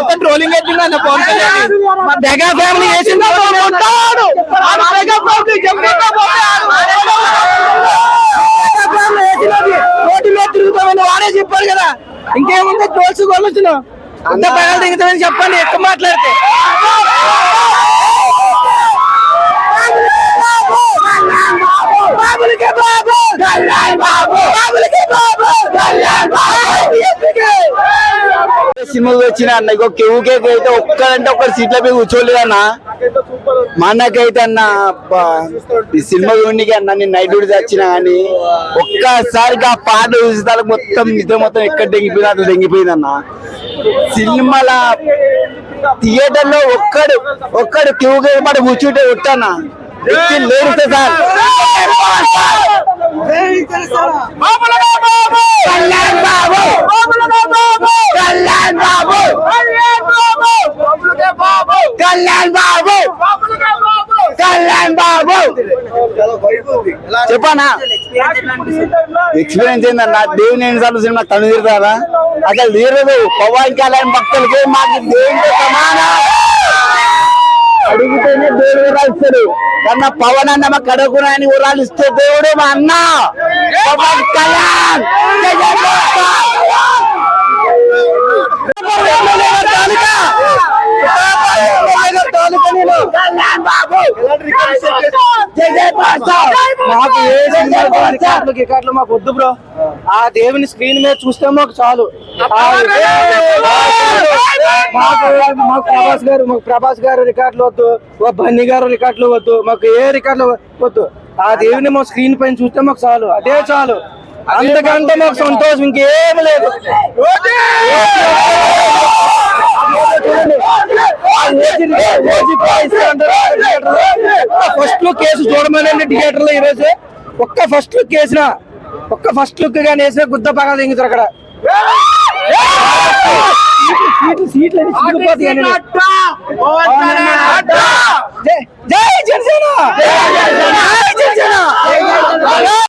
మొత్తం ట్రోలింగ్ అవుతుంది అన్న పవన్ కళ్యాణ్. మా మెగా ఫ్యామిలీ వేసింది రోడ్డు మీద తిరుగుతామని వాడే చెప్పారు కదా. ఇంకేముంది ట్రోల్స్ కొలుస్తున్నాం అంత పగలు దిగుతామని చెప్పండి ఎక్కువ మాట్లాడితే. సినిమాకి వచ్చిన అన్న ఇగో కేవుకేకి అయితే ఒక్కడంటే ఒక్కరు సీట్ల మీద కూర్చోలేదు అన్న. మా అన్నకైతే అన్న ఈ సినిమా చూడడానికి అన్న నేను నైట్ డ్యూటీ వచ్చినా కానీ ఒక్కసారిగా ఆ పాట చూసేదానికి మొత్తం నిద్ర మొత్తం ఎక్కడ దెంగిపోయింది అట్లా దెంగిపోయింది అన్న. సినిమాల థియేటర్ లో ఒక్కడు కేవుకే పాట కూర్చుంటే కొట్టానా లేదు సార్. చెప్పనా ఎక్స్పీరియన్స్ ఏందన్నా దేవుని ఎన్నిసార్లు సినిమా తను తీరుతారా అసలు తీరదు. పవన్ కళ్యాణ్ భక్తులకి మాకు దేవునితో సమానం. అడిగితేనే దేవుడు రాస్తాడు కన్నా పవన్ అన్న మా కడకునాయని ఊరాలు ఇస్తే దేవుడు మా అన్న పవన్ కళ్యాణ్. మాకు వద్దు బ్రో, ఆ దేవుని స్క్రీన్ మీద చూస్తే మాకు చాలు. మాకు ప్రభాస్ గారు రికార్డులు వద్దు, బన్నీ గారు రికార్డులు వద్దు, మాకు ఏ రికార్డులు వద్దు. ఆ దేవుని మా స్క్రీన్ పైన చూస్తే మాకు చాలు, అదే చాలు. అంతకంటే మాకు సంతోషం ఇంకేమి లేదు. ఫస్ట్ లుక్ కేసు చూడమనండి థియేటర్ లో ఈరోజు. ఒక్క ఫస్ట్ లుక్ వేసిన కానీ వేసిన గుద్ద పగల దింగుతారు అక్కడ. సీట్లు జై జనసేన.